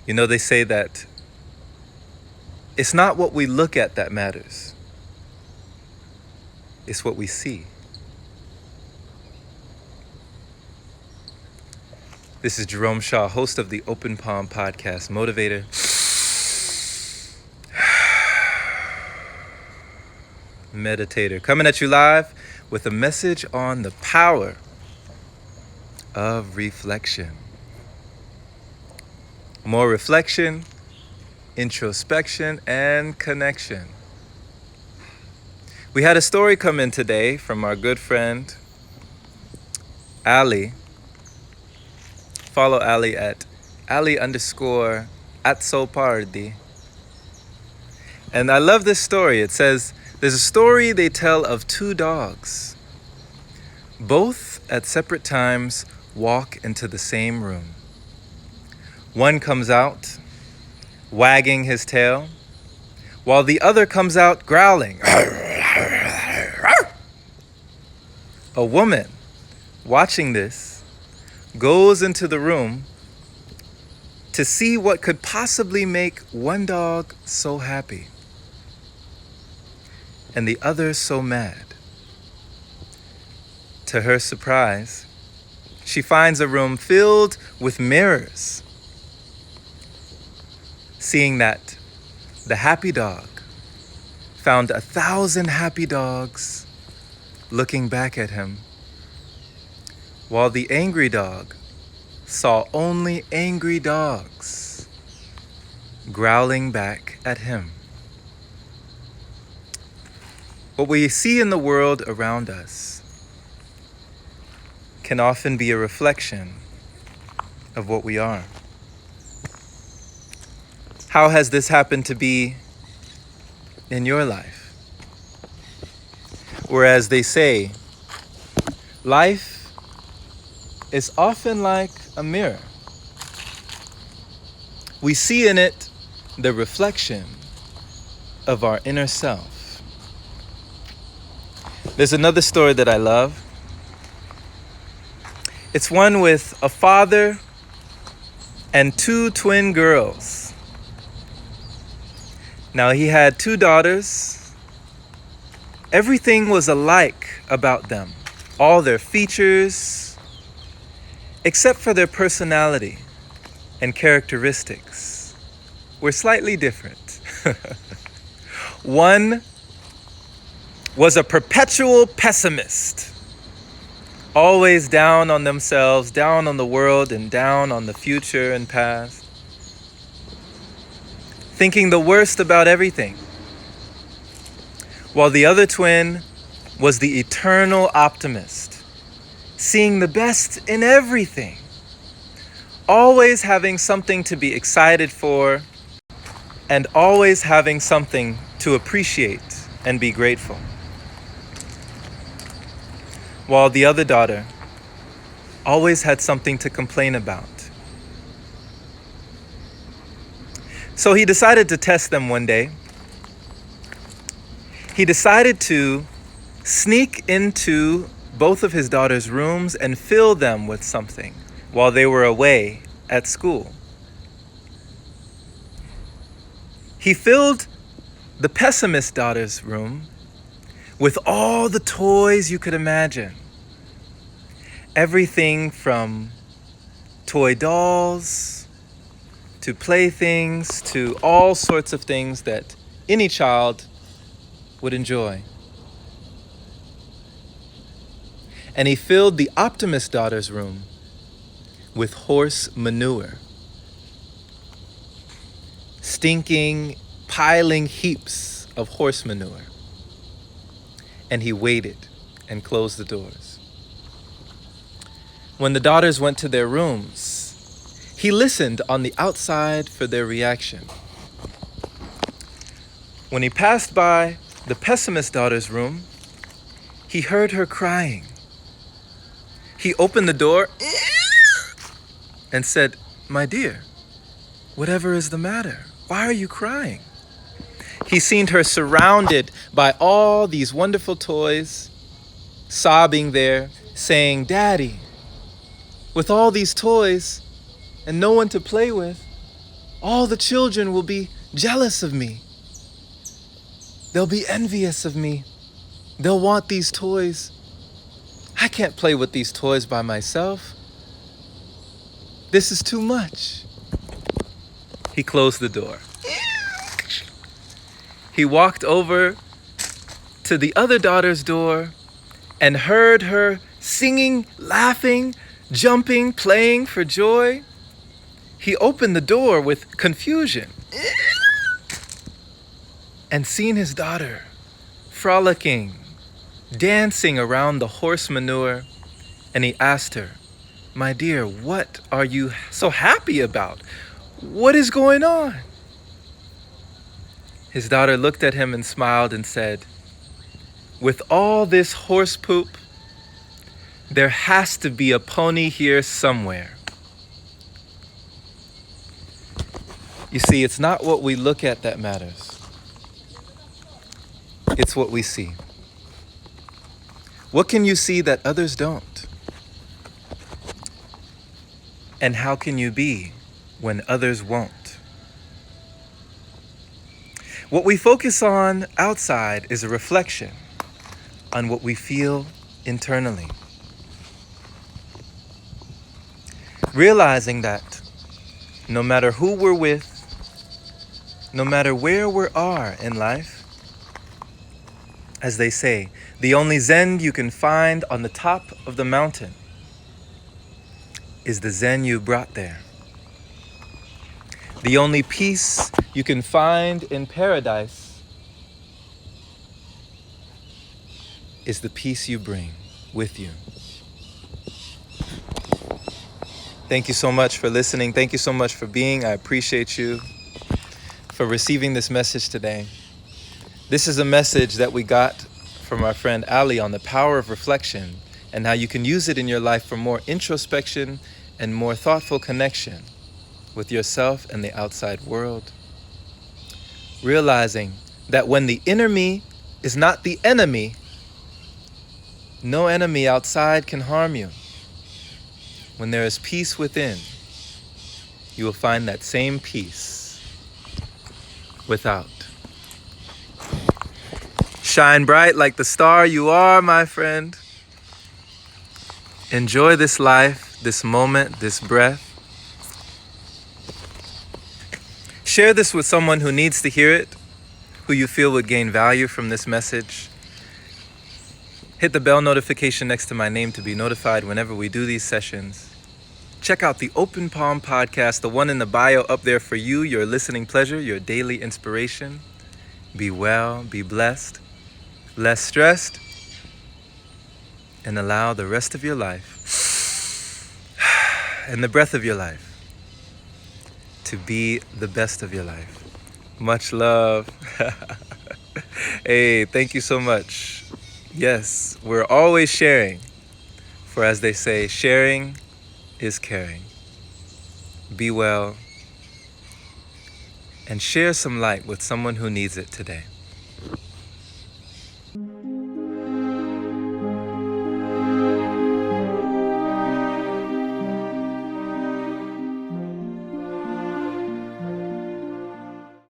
You know, they say that it's not what we look at that matters, it's what we see. This is Jerome Shaw, host of the Open Palm Podcast, motivator, meditator, coming at you live with a message on the power of reflection. More reflection, introspection, and connection. We had a story come in today from our good friend, Ali. Follow Ali at Ali_@Sopardi. And I love this story. It says, there's a story they tell of two dogs. Both at separate times walk into the same room. One comes out, wagging his tail, while the other comes out growling. A woman, watching this, goes into the room to see what could possibly make one dog so happy and the other so mad. To her surprise, she finds a room filled with mirrors. Seeing that, the happy dog found 1,000 happy dogs looking back at him, while the angry dog saw only angry dogs growling back at him. What we see in the world around us can often be a reflection of what we are. How has this happened to be in your life? Whereas they say, life is often like a mirror. We see in it the reflection of our inner self. There's another story that I love. It's one with a father and two twin girls. Now, he had two daughters. Everything was alike about them. All their features, except for their personality and characteristics, were slightly different. One was a perpetual pessimist, always down on themselves, down on the world, and down on the future and past, thinking the worst about everything. While the other twin was the eternal optimist, seeing the best in everything, always having something to be excited for, and always having something to appreciate and be grateful. While the other daughter always had something to complain about. So he decided to test them one day. He decided to sneak into both of his daughters' rooms and fill them with something while they were away at school. He filled the pessimist daughter's room with all the toys you could imagine. Everything from toy dolls to playthings to all sorts of things that any child would enjoy. And he filled the optimist daughter's room with horse manure. Stinking, piling heaps of horse manure. And he waited and closed the doors. When the daughters went to their rooms, he listened on the outside for their reaction. When he passed by the pessimist daughter's room, he heard her crying. He opened the door and said, "My dear, whatever is the matter? Why are you crying?" He seen her surrounded by all these wonderful toys, sobbing there, saying, "Daddy, with all these toys and no one to play with, all the children will be jealous of me. They'll be envious of me. They'll want these toys. I can't play with these toys by myself. This is too much. He closed the door. He walked over to the other daughter's door and heard her singing, laughing, jumping, playing for joy. He opened the door with confusion and seen his daughter frolicking, dancing around the horse manure, and he asked her, "My dear, what are you so happy about? What is going on?" His daughter looked at him and smiled and said, "With all this horse poop, there has to be a pony here somewhere." You see, it's not what we look at that matters. It's what we see. What can you see that others don't? And how can you be when others won't? What we focus on outside is a reflection on what we feel internally. Realizing that no matter who we're with, no matter where we are in life, as they say, the only Zen you can find on the top of the mountain is the Zen you brought there. The only peace you can find in paradise is the peace you bring with you. Thank you so much for listening. Thank you so much for being. I appreciate you for receiving this message today. This is a message that we got from our friend Ali on the power of reflection and how you can use it in your life for more introspection and more thoughtful connection with yourself and the outside world. Realizing that when the inner me is not the enemy, no enemy outside can harm you. When there is peace within, you will find that same peace without. Shine bright like the star you are, my friend. Enjoy this life, this moment, this breath. Share this with someone who needs to hear it, who you feel would gain value from this message. Hit the bell notification next to my name to be notified whenever we do these sessions. Check out the Open Palm podcast, the one in the bio up there for you, your listening pleasure, your daily inspiration. Be well, be blessed, less stressed, and allow the rest of your life and the breath of your life to be the best of your life. Much love. Hey, thank you so much. Yes, we're always sharing, for as they say, sharing is caring. Be well and share some light with someone who needs it today.